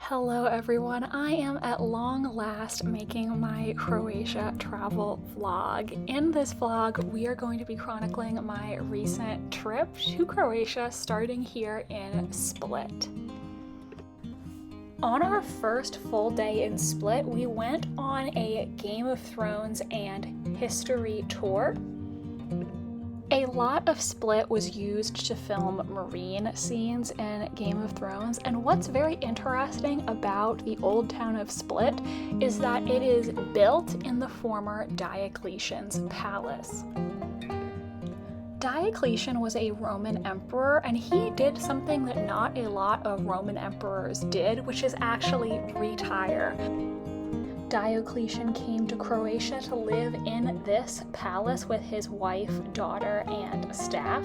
Hello everyone, I am at long last making my Croatia travel vlog. In this vlog, we are going to be chronicling my recent trip to Croatia, starting here in Split. On our first full day in Split, we went on a Game of Thrones and history tour. A lot of Split was used to film marine scenes in Game of Thrones, and what's very interesting about the old town of Split is that it is built in the former Diocletian's palace. Diocletian was a Roman emperor, and he did something that not a lot of Roman emperors did, which is actually retire. Diocletian came to Croatia to live in this palace with his wife, daughter, and staff.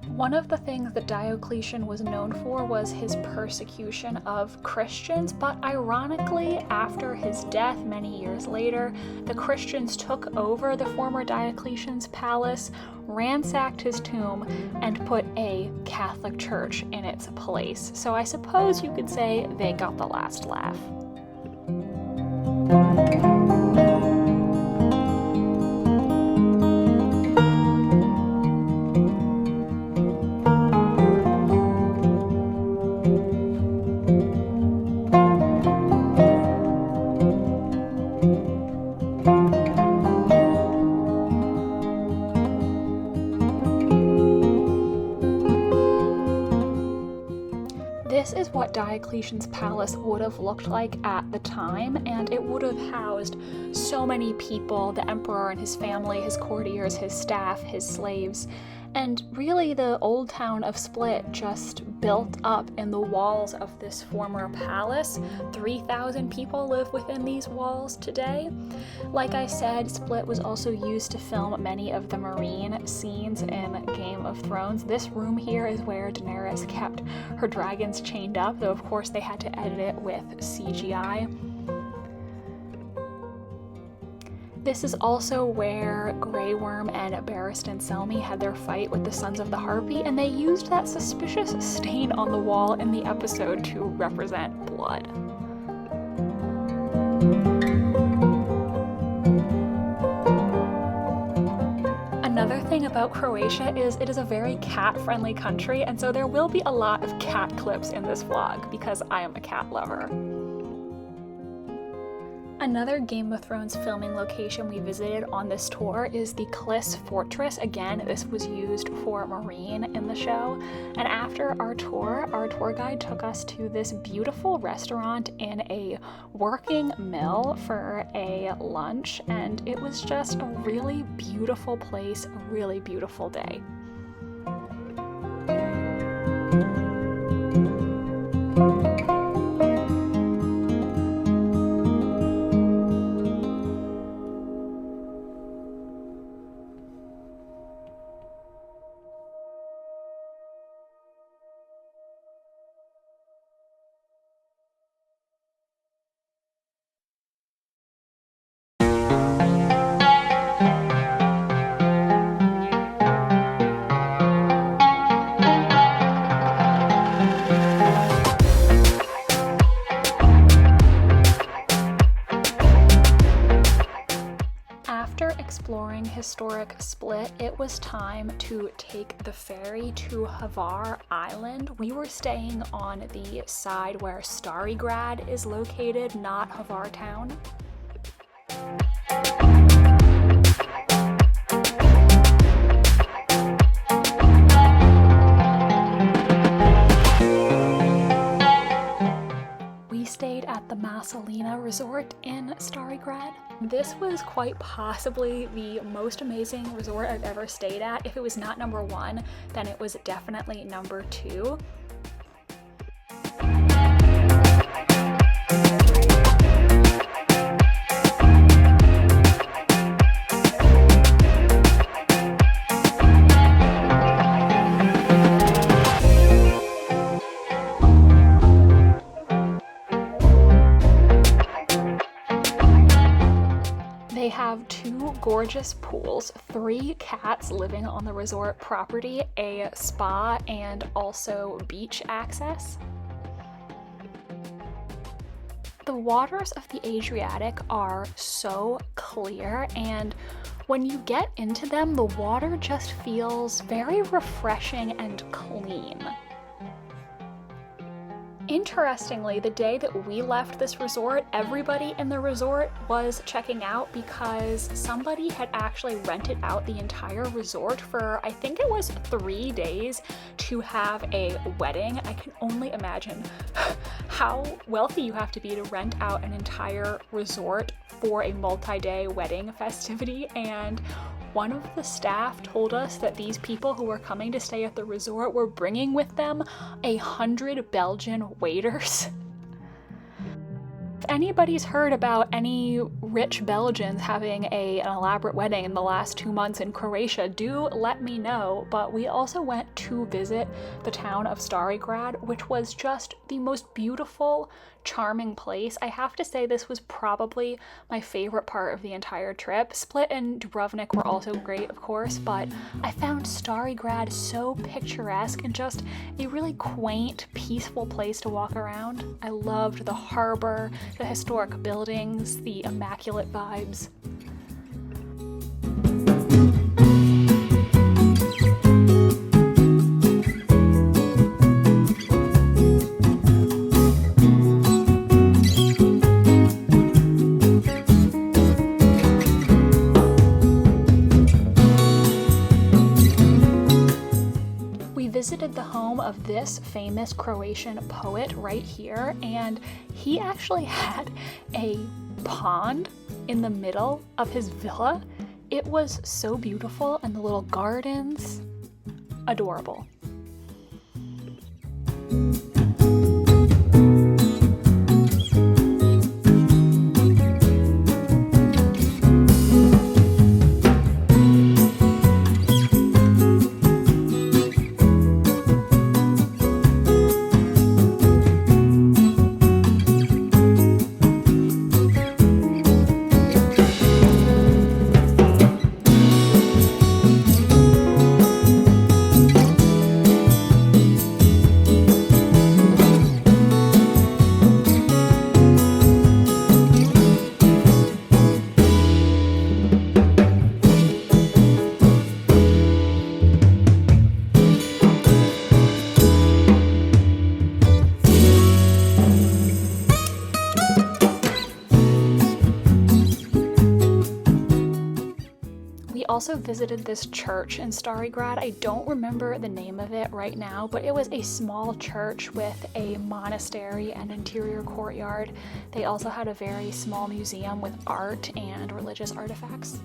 One of the things that Diocletian was known for was his persecution of Christians, but ironically, after his death many years later, the Christians took over the former Diocletian's palace, ransacked his tomb, and put a Catholic church in its place. So I suppose you could say they got the last laugh. This is what Diocletian's palace would have looked like at the time, and it would have housed so many people: the emperor and his family, his courtiers, his staff, his slaves. And really, the old town of Split just built up in the walls of this former palace. 3,000 people live within these walls today. Like I said, Split was also used to film many of the marine scenes in Game of Thrones. This room here is where Daenerys kept her dragons chained up, though of course they had to edit it with CGI. This is also where Grey Worm and Barristan Selmy had their fight with the Sons of the Harpy, and they used that suspicious stain on the wall in the episode to represent blood. Another thing about Croatia is it is a very cat-friendly country, and so there will be a lot of cat clips in this vlog because I am a cat lover. Another Game of Thrones filming location we visited on this tour is the Klis Fortress. Again, this was used for marine in the show. And after our tour guide took us to this beautiful restaurant in a working mill for a lunch, and it was just a really beautiful place, a really beautiful day. Exploring historic Split, it was time to take the ferry to Hvar Island. We were staying on the side where Stari Grad is located, not Hvar town. Stayed at the Massalina Resort in Stari Grad. This was quite possibly the most amazing resort I've ever stayed at. If it was not number one, then it was definitely number two. They have two gorgeous pools, 3 cats living on the resort property, a spa, and also beach access. The waters of the Adriatic are so clear, and when you get into them, the water just feels very refreshing and clean. Interestingly, the day that we left this resort, everybody in the resort was checking out because somebody had actually rented out the entire resort for, I think it was 3 days, to have a wedding. I can only imagine how wealthy you have to be to rent out an entire resort for a multi-day wedding festivity. And one of the staff told us that these people who were coming to stay at the resort were bringing with them 100 Belgian waiters. If anybody's heard about any rich Belgians having an elaborate wedding in the last 2 months in Croatia, do let me know. But we also went to visit the town of Stari Grad, which was just the most beautiful, charming place. I have to say this was probably my favorite part of the entire trip. Split and Dubrovnik were also great, of course, but I found Stari Grad so picturesque and just a really quaint, peaceful place to walk around. I loved the harbor, the historic buildings, the immaculate vibes. Visited the home of this famous Croatian poet right here, and he actually had a pond in the middle of his villa. It was so beautiful, and the little gardens, adorable. Also visited this church in Stari Grad. I don't remember the name of it right now, but it was a small church with a monastery and interior courtyard. They also had a very small museum with art and religious artifacts.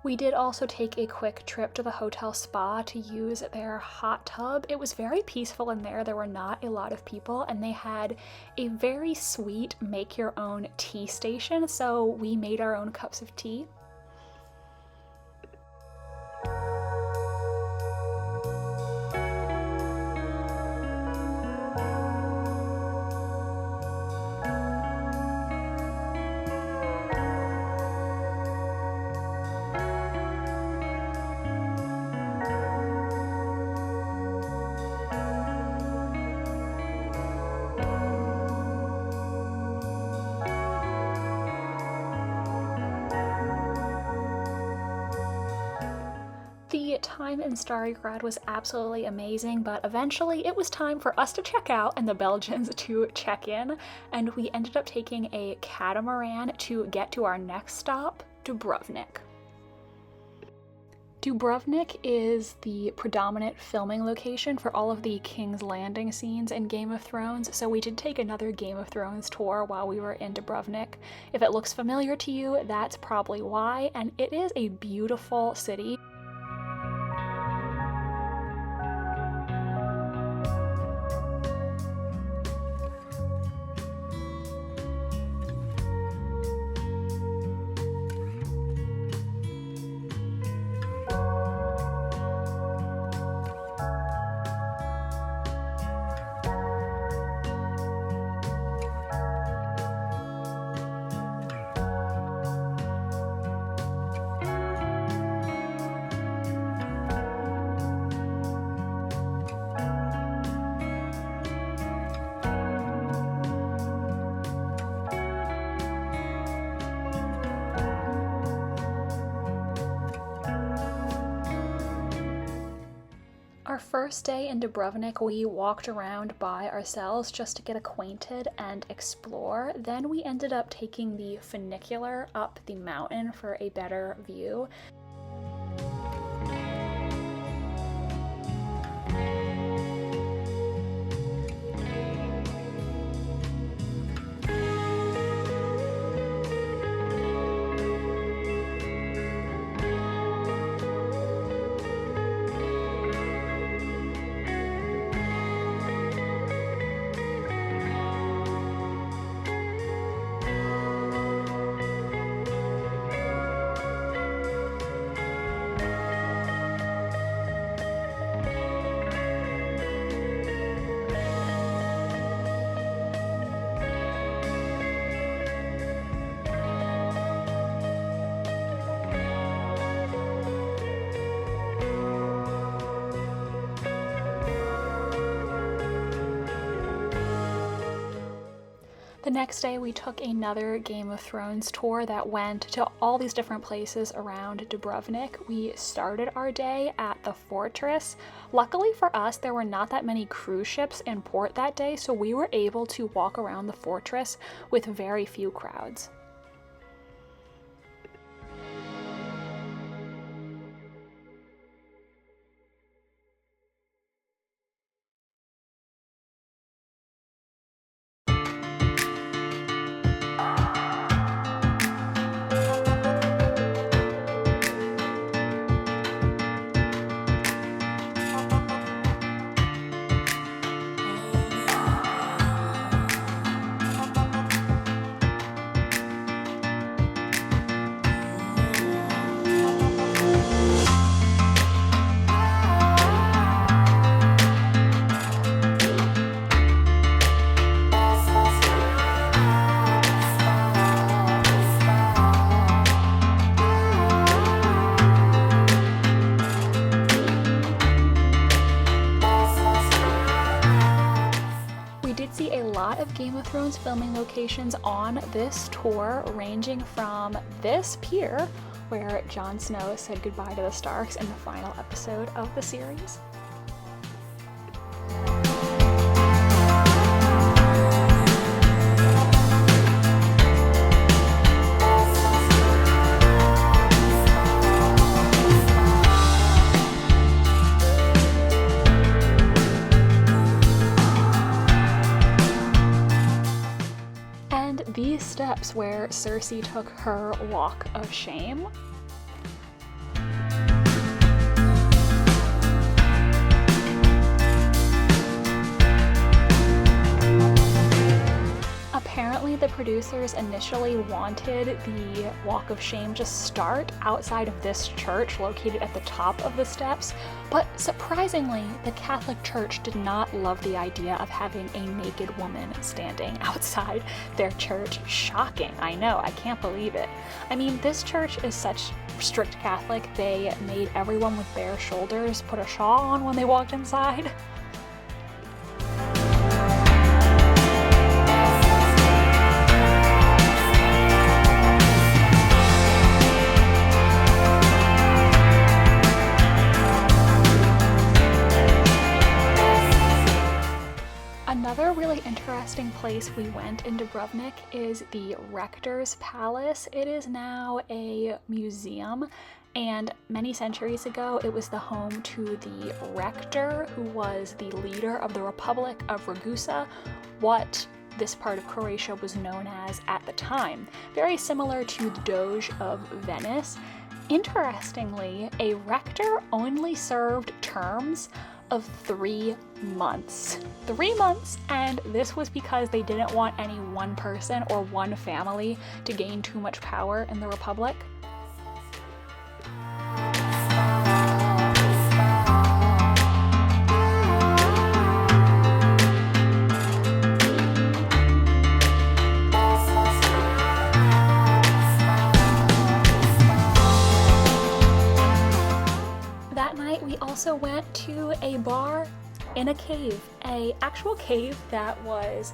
We did also take a quick trip to the hotel spa to use their hot tub. It was very peaceful in there. There were not a lot of people, and they had a very sweet make your own tea station, so we made our own cups of tea. time in Stari Grad was absolutely amazing, but eventually it was time for us to check out and the Belgians to check in, and we ended up taking a catamaran to get to our next stop, Dubrovnik. Dubrovnik is the predominant filming location for all of the King's Landing scenes in Game of Thrones, so we did take another Game of Thrones tour while we were in Dubrovnik. If it looks familiar to you, that's probably why, and it is a beautiful city. Our first day in Dubrovnik, we walked around by ourselves just to get acquainted and explore. Then we ended up taking the funicular up the mountain for a better view. The next day we took another Game of Thrones tour that went to all these different places around Dubrovnik. We started our day at the fortress. Luckily for us, there were not that many cruise ships in port that day, so we were able to walk around the fortress with very few crowds. Of Game of Thrones filming locations on this tour, ranging from this pier where Jon Snow said goodbye to the Starks in the final episode of the series. These steps where Cersei took her walk of shame. Apparently the producers initially wanted the Walk of Shame to start outside of this church located at the top of the steps, but surprisingly, the Catholic Church did not love the idea of having a naked woman standing outside their church. Shocking, I know, I can't believe it. I mean, this church is such strict Catholic, they made everyone with bare shoulders put a shawl on when they walked inside. interesting place we went in Dubrovnik is the Rector's Palace. It is now a museum, and many centuries ago it was the home to the rector, who was the leader of the Republic of Ragusa, what this part of Croatia was known as at the time. Very similar to the Doge of Venice. Interestingly, a rector only served terms of 3 months. 3 months, and this was because they didn't want any one person or one family to gain too much power in the Republic. We also went to a bar in a cave, a actual cave that was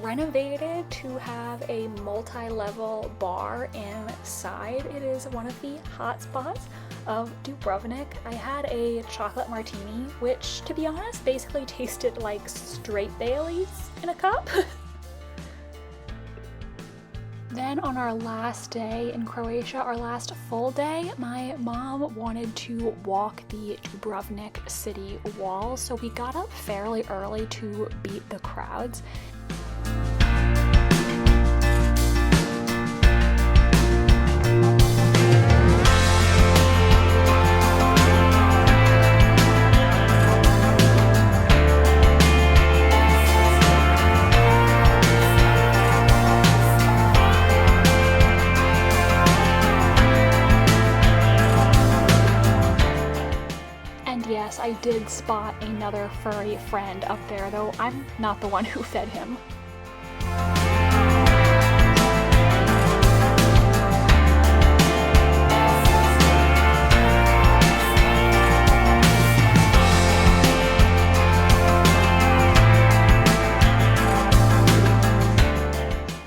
renovated to have a multi-level bar inside. It is one of the hot spots of Dubrovnik. I had a chocolate martini, which, to be honest, basically tasted like straight Baileys in a cup. Then on our last day in Croatia, our last full day, my mom wanted to walk the Dubrovnik city wall, so we got up fairly early to beat the crowds. Yes, I did spot another furry friend up there, though I'm not the one who fed him.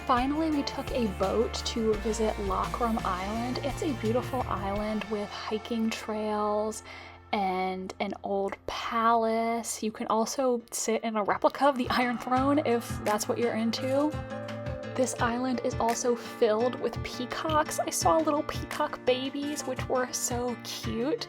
Finally, we took a boat to visit Lokrum Island. It's a beautiful island with hiking trails and an old palace. You can also sit in a replica of the Iron Throne if that's what you're into. This island is also filled with peacocks. I saw little peacock babies, which were so cute.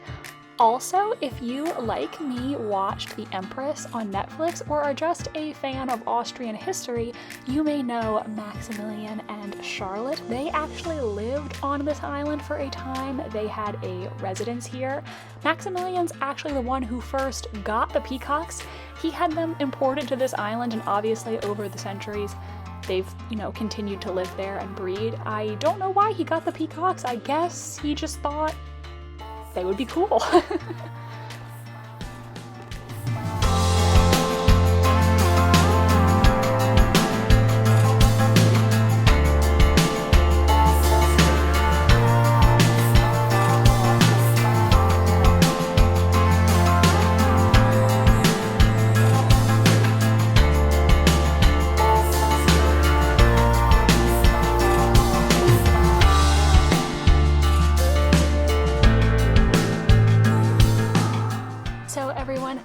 Also, if you, like me, watched The Empress on Netflix or are just a fan of Austrian history, you may know Maximilian and Charlotte. They actually lived on this island for a time. They had a residence here. Maximilian's actually the one who first got the peacocks. He had them imported to this island, and obviously over the centuries, they've, continued to live there and breed. I don't know why he got the peacocks. I guess he just thought they would be cool.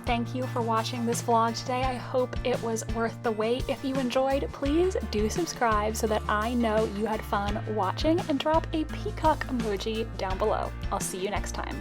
Thank you for watching this vlog today. I hope it was worth the wait. If you enjoyed, please do subscribe so that I know you had fun watching, and drop a peacock emoji down below. I'll see you next time.